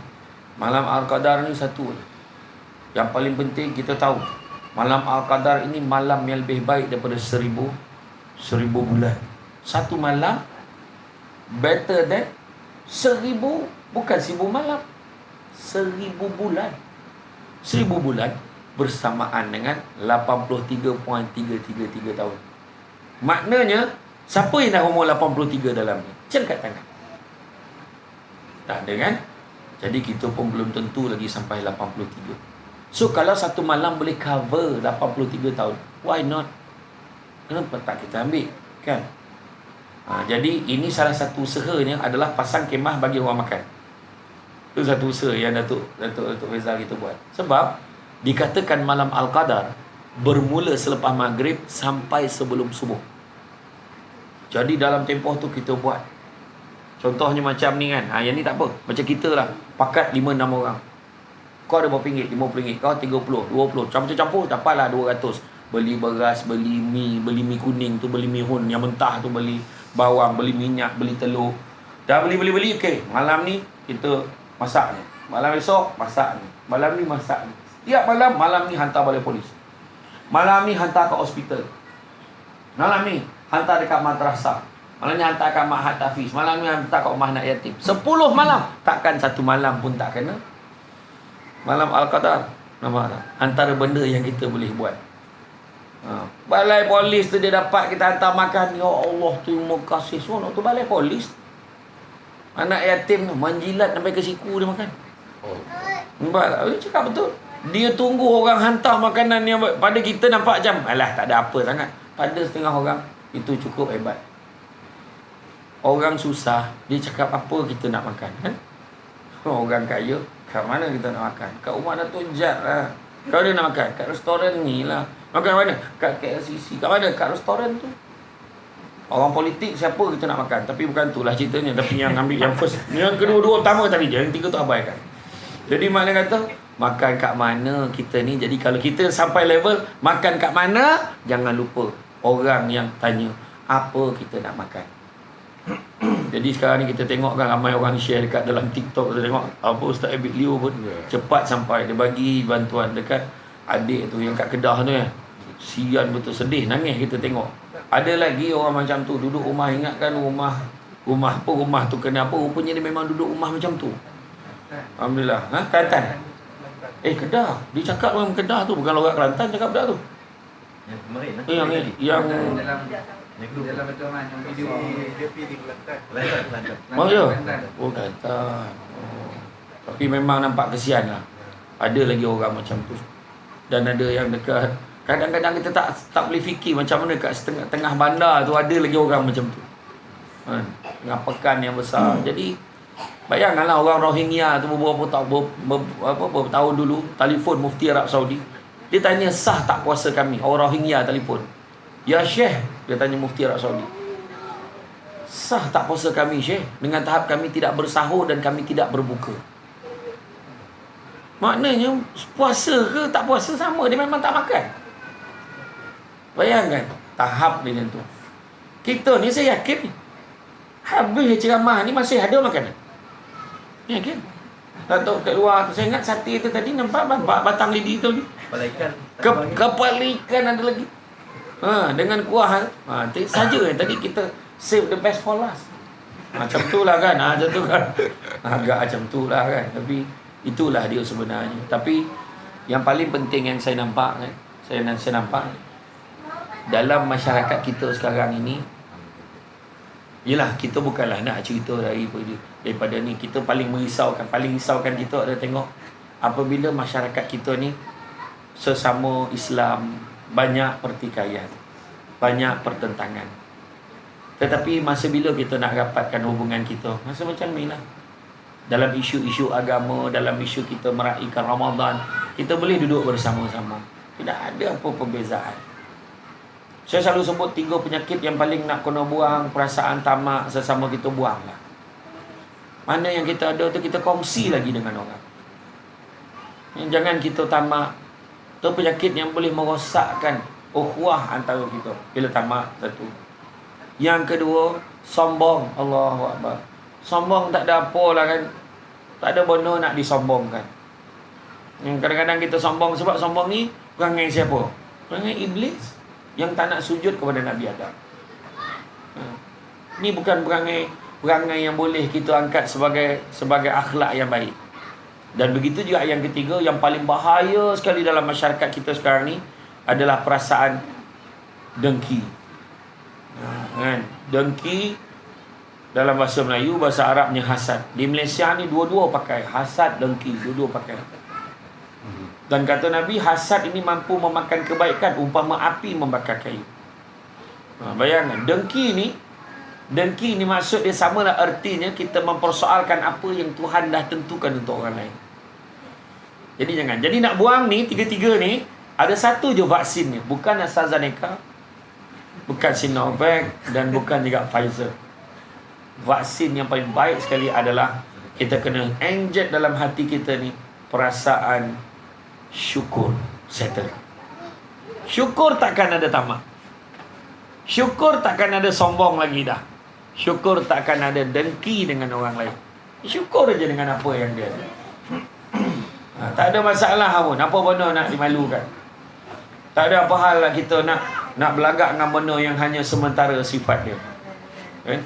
Malam Al-Qadar ni satu. Yang paling penting kita tahu, malam Al-Qadar ini malam yang lebih baik daripada 1000 bulan. Satu malam better than 1000, bukan 1000 malam, 1000 bulan. 1000 bulan bersamaan dengan 83.333 tahun. Maknanya siapa yang dah umur 83 dalam ni? Cengkat tangan. Tak ada kan? Jadi kita pun belum tentu lagi sampai 83. So kalau satu malam boleh cover 83 tahun, why not? Kenapa tak kita ambil? Kan? Jadi ini salah satu usahanya adalah pasang kemah bagi orang makan. Itu satu usaha yang Datuk Faizal kita buat. Sebab dikatakan malam Al-Qadar bermula selepas maghrib sampai sebelum subuh. Jadi dalam tempoh tu kita buat. Contohnya macam ni kan. Yang ni tak apa. Macam kita lah. Pakat 5-6 orang. Kau ada berapa ringgit? RM50. Kau 30, 20. Campur-campur dapatlah 200. Beli beras, beli mi kuning tu, beli mi hun yang mentah tu, beli bawang, beli minyak, beli telur. Dah beli. Okey. Malam ni kita masak ni. Malam esok masak ni. Malam ni masak ni. Setiap malam ni hantar balik polis. Malam ni hantar ke hospital. Malam ni hantar dekat madrasah. Malam ni hantar kat Mahat Hafiz. Malam ni hantar kat rumah anak yatim. 10 malam. Takkan satu malam pun tak kena. Malam Al-Qadar. Nampak tak? Antara benda yang kita boleh buat. Balai polis tu dia dapat kita hantar makan. Ya Allah, terima kasih. Seronok tu balai polis. Anak yatim tu menjilat sampai ke siku dia makan. Nampak tak? Dia cakap betul. Dia tunggu orang hantar makanan yang pada kita nampak macam alah tak ada apa sangat. Pada setengah orang itu cukup hebat. Orang susah, dia cakap apa kita nak makan kan? Orang kaya, kat mana kita nak makan? Kat rumah Datuk Jad lah. Kalau dia nak makan, kat restoran ni lah. Makan mana? Kat KLCC. Kat mana? Kat restoran tu. Orang politik siapa kita nak makan? Tapi bukan tu lah ceritanya. Tapi yang ambil yang first. Yang kedua-dua utama tadi je. Yang tiga tu abaikan. Jadi maknanya kata, makan kat mana kita ni. Jadi kalau kita sampai level makan kat mana, jangan lupa orang yang tanya apa kita nak makan. Jadi sekarang ni kita tengok kan ramai orang share dekat dalam TikTok. Kita tengok apa Ustaz Abid Liu pun cepat sampai. Dia bagi bantuan dekat adik tu yang kat Kedah tu ya. Sian betul, sedih, nangis kita tengok. Ada lagi orang macam tu duduk rumah, ingatkan rumah apa, rumah tu kena apa, rupanya dia memang duduk rumah macam tu. Alhamdulillah. Kelantan. Kedah. Dia cakap orang Kedah tu, bukan orang Kelantan cakap dah tu. Yang kemarin yang dalam pertemuan yang video dia pergi di Kelantan. Kelantan. Tapi memang nampak kesian lah. Ada lagi orang macam tu. Dan ada yang dekat, kadang-kadang kita tak boleh fikir macam mana kat tengah bandar tu ada lagi orang macam tu. Tengah pekan yang besar. Jadi bayangkanlah orang Rohingya tu beberapa tahun dulu telefon Mufti Arab Saudi. Dia tanya sah tak puasa kami. Orang Rohingya telefon. Ya Syekh, dia tanya Mufti Arab Saudi. Sah tak puasa kami Syekh? Dengan tahap kami tidak bersahur dan kami tidak berbuka. Maknanya puasa ke tak puasa sama. Dia memang tak makan. Bayangkan tahap dia macam tu. Kita ni saya yakin habis ceramah ni masih ada makanan. Yakin? Tak tahu kat luar. Saya ingat sate tu tadi nampak batang lidi tu. Kepala ikan. Kepala ikan ada lagi. Dengan kuah. Saja tadi kita save the best for last. Macam tu lah kan. Macam tu kan. Agak macam tu lah kan. Tapi itulah dia sebenarnya. Tapi yang paling penting yang saya nampak kan, saya nampak dalam masyarakat kita sekarang ini, yelah kita bukanlah nak cerita daripada ni. Kita paling merisaukan kita ada tengok apabila masyarakat kita ni sesama Islam banyak pertikaian, banyak pertentangan. Tetapi masa bila kita nak rapatkan hubungan kita, masa macam ni lah. Dalam isu-isu agama, dalam isu kita meraihkan Ramadan, kita boleh duduk bersama-sama. Tidak ada apa perbezaan. Saya selalu sebut 3 penyakit yang paling nak kena buang. Perasaan tamak sesama kita buanglah. Mana yang kita ada tu kita kongsi lagi dengan orang. Jangan kita tamak. Itu penyakit yang boleh merosakkan ukhuwah antara kita. Bila tamak, satu. Yang kedua, sombong. Allahu Akbar. Sombong tak ada apa lah kan. Tak ada benda nak disombongkan. Kadang-kadang kita sombong sebab sombong ni perangai siapa? Perangai iblis yang tak nak sujud kepada Nabi Adam. Ni bukan perangai yang boleh kita angkat sebagai akhlak yang baik. Dan begitu juga yang ketiga, yang paling bahaya sekali dalam masyarakat kita sekarang ni adalah perasaan dengki. Kan? Dengki dalam bahasa Melayu, bahasa Arabnya hasad. Di Malaysia ni dua-dua pakai hasad, dengki, dua-dua pakai. Dan kata Nabi, hasad ini mampu memakan kebaikan umpama api membakar kayu. Bayangkan, dengki ni maksud dia samalah artinya kita mempersoalkan apa yang Tuhan dah tentukan untuk orang lain. Jadi jangan. Jadi nak buang ni, tiga-tiga ni, ada satu je vaksinnya. Bukan AstraZeneca, bukan Sinovac dan bukan juga Pfizer. vaksin yang paling baik sekali adalah kita kena inject dalam hati kita ni perasaan syukur. Settle. Syukur takkan ada tamak. Syukur takkan ada sombong lagi dah. Syukur takkan ada dengki dengan orang lain. Syukur aja dengan apa yang dia ada. Tak ada masalah pun. Apa benda nak dimalukan? Tak ada apa hal lah kita nak belagak dengan benda yang hanya sementara sifat dia. Kan?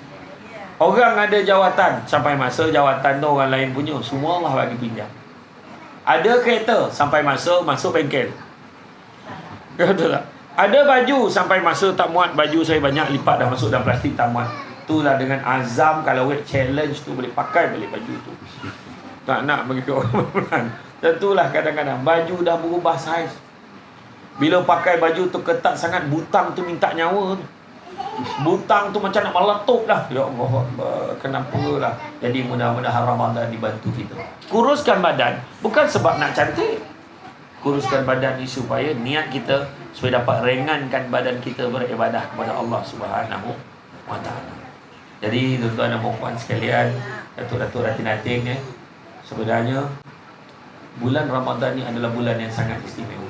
Orang ada jawatan, sampai masa jawatan tu orang lain punya, semua Allah bagi pinjam. Ada kereta, sampai masa masuk bengkel. Betul tak? Ada baju, sampai masa tak muat, baju saya banyak lipat dah masuk dalam plastik tak muat. Itulah dengan azam, kalau weight challenge tu boleh pakai balik baju tu. Tak nak bagi ke orang berperan. Tentulah kadang-kadang baju dah berubah saiz. Bila pakai baju tu ketat sangat, butang tu minta nyawa tu. Butang tu macam nak meletup dah. Ya Allah, kenapa lah. Jadi mudah-mudahan Ramadan dibantu kita. Kuruskan badan bukan sebab nak cantik. Kuruskan badan ni supaya niat kita supaya dapat ringankan badan kita beribadah kepada Allah Subhanahu wa taala. Jadi tuan-tuan dan puan sekalian, datuk-datuk ratin-ratin, sebenarnya bulan Ramadan ni adalah bulan yang sangat istimewa.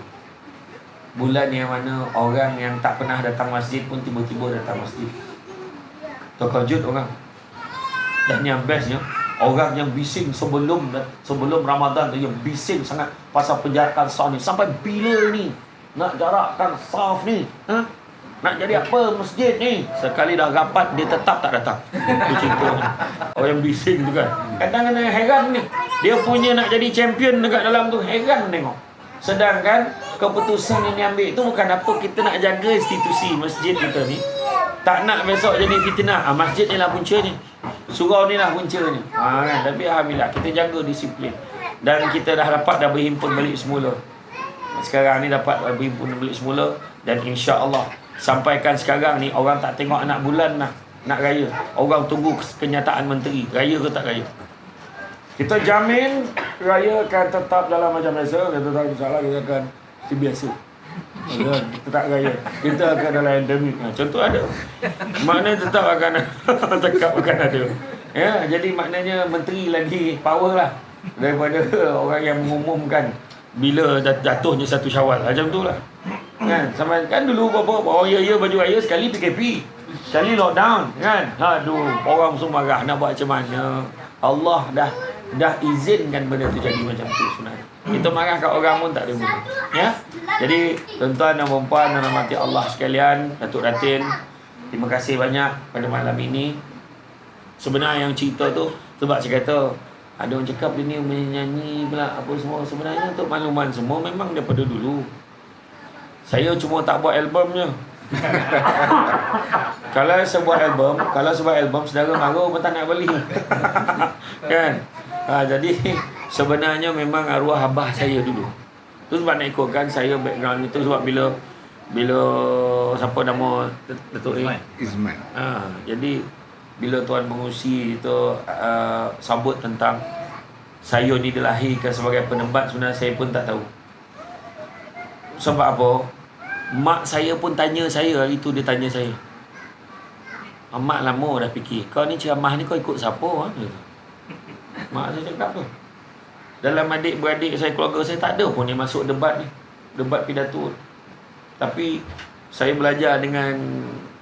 Bulan yang mana orang yang tak pernah datang masjid pun tiba-tiba datang masjid. Terkejut orang. Dan yang bestnya, orang yang bising sebelum Ramadan tu, yang bising sangat pasal penjarakan saf ni. Sampai bila ni nak jarakkan saf ni? Nak jadi apa masjid ni? Sekali dah rapat, dia tetap tak datang. Itu ceritanya. Orang yang bising tu kan. Kadang-kadang heran ni. Dia punya nak jadi champion dekat dalam tu. Heran tengok. Sedangkan keputusan yang diambil itu bukan apa, kita nak jaga institusi masjid kita ni. Tak nak besok jadi fitnah. Masjid ni lah puncanya. Surau ni lah puncanya. Kan? Tapi alhamdulillah kita jaga disiplin. Dan kita dah dapat berhimpun balik semula. Sekarang ni dapat berhimpun balik semula. Dan insya-Allah sampaikan sekarang ni orang tak tengok anak bulan nak raya. Orang tunggu kenyataan menteri. Raya ke tak raya? Kita jamin raya akan tetap dalam macam biasa. Kita tak salah, kita akan seperti biasa. Kita tak raya, kita akan dalam endemik. Contoh ada. Maknanya tetap akan cakap akan ada. Ya, jadi maknanya menteri lagi power lah daripada orang yang mengumumkan bila jatuhnya 1 Syawal. Macam tu lah. Kan? Sama kan dulu bawa ya baju raya, sekali PKP, sekali lockdown kan. Aduh, orang semua marah, nak buat macam mana? Allah dah izinkan benda tu jadi macam tu sebenarnya. Kita marah kat orang pun tak ada guna. Ya. Jadi tuan-tuan dan puan dan rahmati Allah sekalian, Datuk Ratin, terima kasih banyak pada malam ini. Sebenarnya yang cerita tu sebab saya kata ada orang cakap dia ni menyanyi pula apa semua, sebenarnya untuk makluman semua memang daripada dulu. Saya cuma tak buat album je. Kalau saya buat album, saudara marah pun tak nak beli. Kan? Jadi sebenarnya memang arwah abah saya dulu. Tu sebab nak ikutkan saya background itu sebab bila siapa nama Datuk Izman. Jadi bila tuan mengusi itu sabut tentang saya ni dilahirkan sebagai penebat, sebenarnya saya pun tak tahu. Sebab apa? Mak saya pun tanya saya hari tu, dia tanya saya. Mak lama dah fikir, kau ni ceramah ni kau ikut siapa? Mak saya cakap tu. Dalam adik-beradik saya, keluarga saya tak ada pun yang masuk debat ni. Debat pidato. Tapi saya belajar dengan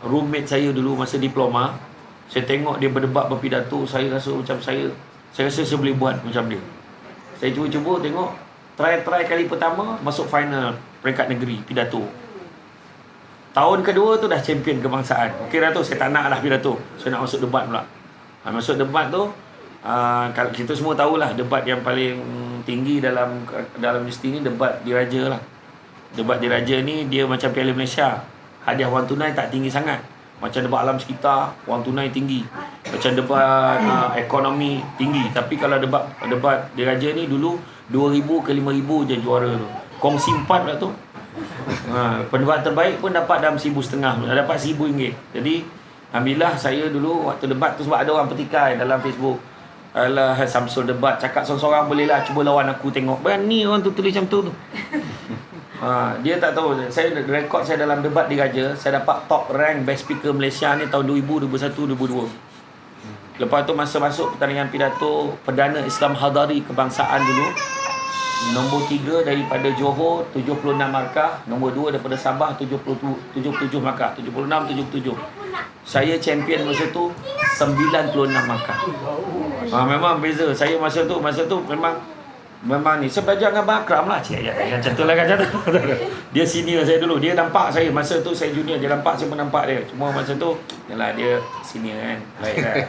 roommate saya dulu masa diploma. Saya tengok dia berdebat berpidato, saya rasa macam saya rasa saya boleh buat macam dia. Saya cuba-cuba tengok, try kali pertama masuk final peringkat negeri pidato. Tahun kedua tu dah champion kebangsaan. Okey dah tu, saya tak nak dah pidato. Saya nak masuk debat pula. Masuk debat tu, kalau kita semua tahulah debat yang paling tinggi dalam universiti ni debat diraja lah. Debat diraja ni dia macam Piala Malaysia. Hadiah wang tunai tak tinggi sangat. Macam debat alam sekitar, wang tunai tinggi. Macam debat ekonomi tinggi. Tapi kalau debat diraja ni dulu 2,000 ke 5,000 je juara tu. Kongsi 4 lah tu. Pendebat terbaik pun dapat dalam 1,500, dapat RM1,000. Jadi alhamdulillah saya dulu waktu debat tu, sebab ada orang petikai dalam Facebook, alah Samsul debat, cakap seorang-seorang boleh lah, cuba lawan aku tengok. Berani orang tu tulis macam tu. Dia tak tahu. Saya rekod saya dalam debat diraja, saya dapat top rank best speaker Malaysia ni tahun 2000, 2001, 2002. Lepas tu masa masuk pertandingan pidato Perdana Islam Hadari Kebangsaan dulu, nombor 3 daripada Johor 76 markah, nombor 2 daripada Sabah 77 markah, 76 77. Saya champion masa tu 96 markah. Memang beza. Saya masa tu memang ni saya belajar dengan Abang Akram lah. Macam tu lah kan. Dia senior saya dulu. Dia nampak saya masa tu saya junior, dia nampak saya pun nampak dia. Cuma masa tu yalah dia senior kan. Baik kan.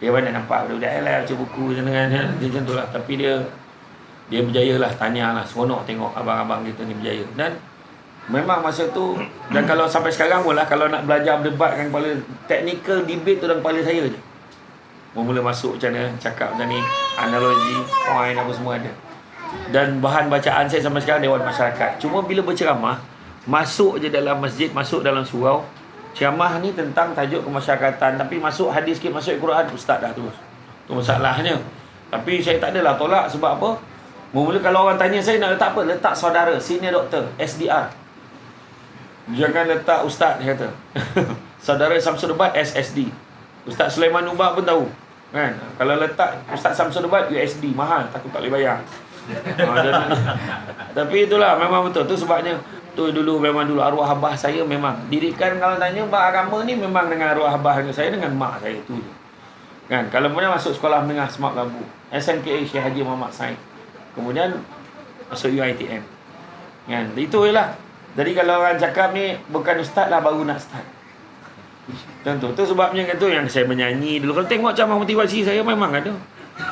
Dia mana nampak budak lah baca buku macam kan. Dia macam tu lah. Tapi dia berjaya lah, tahniah lah, seronok tengok abang-abang kita ni berjaya. Dan memang masa tu, dan kalau sampai sekarang pun lah, kalau nak belajar berdebat kan kepala, technical debate tu dalam kepala saya je. Mula masuk macam mana, cakap macam ni, analogi, point apa semua ada. Dan bahan bacaan saya sampai sekarang Dewan Masyarakat. Cuma bila berceramah, masuk je dalam masjid, masuk dalam surau, ceramah ni tentang tajuk kemasyarakatan, tapi masuk hadis sikit, masuk Quran, ustaz dah terus. Tu masalahnya. Tapi saya tak adalah tolak sebab apa? Mula kalau orang tanya saya nak letak apa? Letak saudara, senior doktor, SDR. Jangan letak ustaz, dia kata. Saudara Samsul Debat, SSD. Ustaz Sulaiman Ubah pun tahu. Kan? Kalau letak Ustaz Samsul Debat, USD. Mahal, takut tak boleh bayar. Tapi itulah, memang betul. Tu sebabnya, tu dulu memang dulu arwah abah saya memang. Dirikan kalau tanya, bab agama ni memang dengan arwah abah saya, dengan mak saya tu je. Kan? Kalau kemudian masuk sekolah menengah Semak Labu, SMKA Syekh Haji Muhammad Said. Kemudian masuk UiTM. Kan? Itu je lah. Jadi kalau orang cakap ni bukan ustaz lah baru nak start. Contoh tu sebabnya kan tu yang saya menyanyi dulu. Kalau tengok ceramah motivasi saya memang ada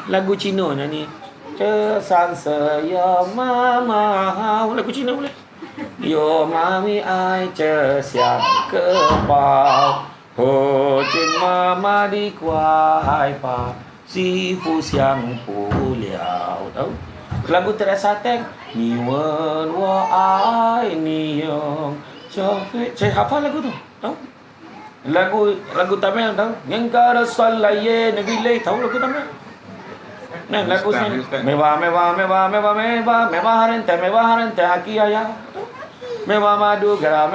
lagu Cina nyanyi. Kesan saya mama. Lagu Cina boleh. Yo mami ai che xiang ke bao. Ho jin mama di kuai pa. Si fu xiang pu liao. Tahu? Lagu terasa teng ni wen wa ai ni yong chofe. Saya hafal lagu tu. Tahu? Lagu Tamil tahu? Yang kara salaye nabile tahu lagu Tamil? Nah, lagu ni mewah harente haki ayah. Mewah madu gara,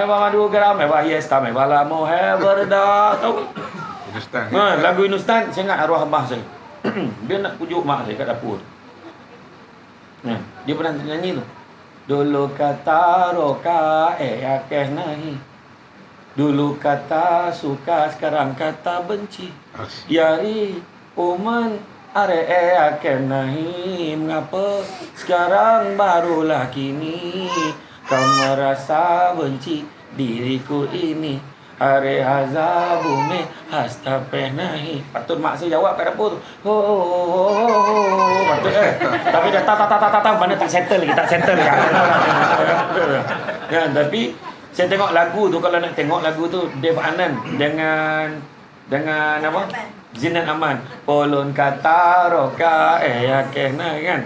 mewah hiesta, mewah la mohe berda. Tahu? Hindustan. Lagu Hindustan saya ingat arwah abah saya. Dia nak pujuk mak saya kat dapur. Dia pernah nyanyi tu. Dulu kata roka akeh nahi. Dulu kata suka sekarang kata benci. Yari uman are akeh nahi. Mengapa sekarang barulah kini kau merasa benci diriku ini. Are hazabume hastapeh nahi. Patut mak saya jawab kat dapur tu. Patut tapi dah tak mana tak settle lagi, kan. Tapi saya tengok lagu tu, kalau nak tengok lagu tu Dev Anand dengan apa? Zinan Aman. Polon kata roka akeh nahi kan.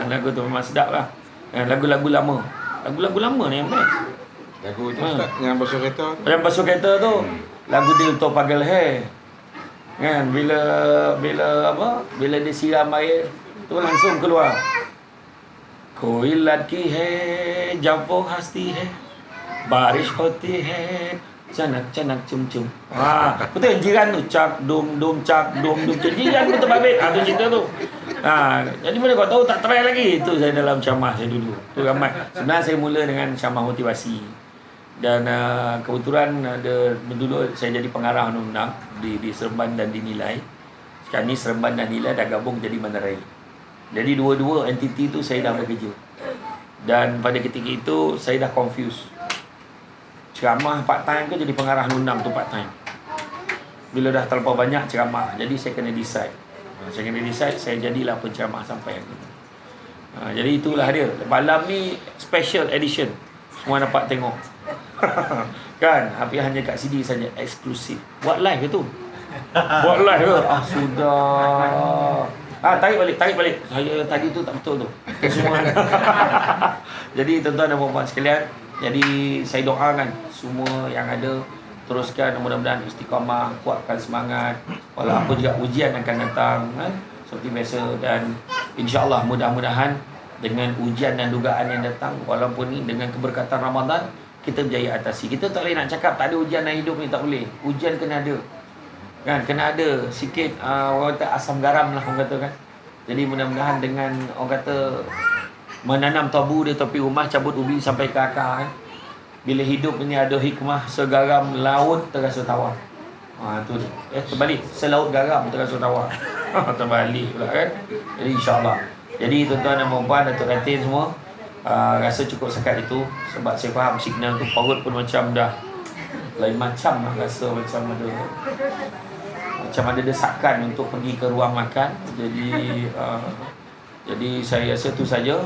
Lagu tu memang sedap lah. Lagu-lagu lama. Lagu-lagu lama ni yang best. Lagu tu Ustaz, yang basuh kereta tu. Yang basuh kereta tu lagu Dil To Pagal Hai. Kan bila disiram air tu langsung keluar. Koi ladki hai jabo hasti hai barish hoti hai canak cum cum. Betul jiran tu cak dum jiran betul babit. Tu cerita tu. Jadi mana kau tahu tak try lagi. Itu saya dalam ceramah saya dulu. Tu ramai. Sebenarnya saya mula dengan ceramah motivasi. Dan kebetulan dulu saya jadi pengarah undang-undang di Seremban dan Dinilai. Sekarang ni Seremban dan Dinilai dah gabung jadi Menerai. Jadi dua-dua entiti tu saya dah bekerja. Dan pada ketika itu saya dah confused. Ceramah part time ke jadi pengarah undang tu part time. Bila dah terlalu banyak ceramah, jadi saya kena decide. Saya jadilah penceramah sampai itu. Jadi itulah dia. Malam ni special edition. Semua dapat tengok. Kan? Tapi hanya kat CD saja, eksklusif. Buat live ke tu? Buat live ke? Sudah. Tarik balik. Saya tadi tu tak betul tu. Semua. Jadi tuan-tuan dan puan-puan sekalian, jadi saya doakan semua yang ada teruskan, mudah-mudahan istiqamah, kuatkan semangat. Walaupun juga ujian akan datang kan? Seperti biasa, dan insya-Allah mudah-mudahan dengan ujian dan dugaan yang datang, walaupun ni dengan keberkatan Ramadan, kita berjaya atasi. Kita tak boleh nak cakap tak ada ujian dalam hidup ni, tak boleh. Ujian kena ada. Kan kena ada sikit orang kata asam garam lah orang kata kan. Jadi mudah-mudahan dengan orang kata menanam tabu di tepi rumah, cabut ubi sampai ke akar kan. Bila hidup ini ada hikmah, segaram laut terasa tawar. Tu terbalik, selaut garam terasa tawar. Terbalik pula kan. Jadi insya-Allah. Jadi tuan-tuan dan puan-puan, Datuk Katin semua, rasa cukup sekat itu sebab saya faham signal tu perut pun macam dah lain macam lah, rasa macam ada desakan untuk pergi ke ruang makan. Jadi saya rasa tu saja.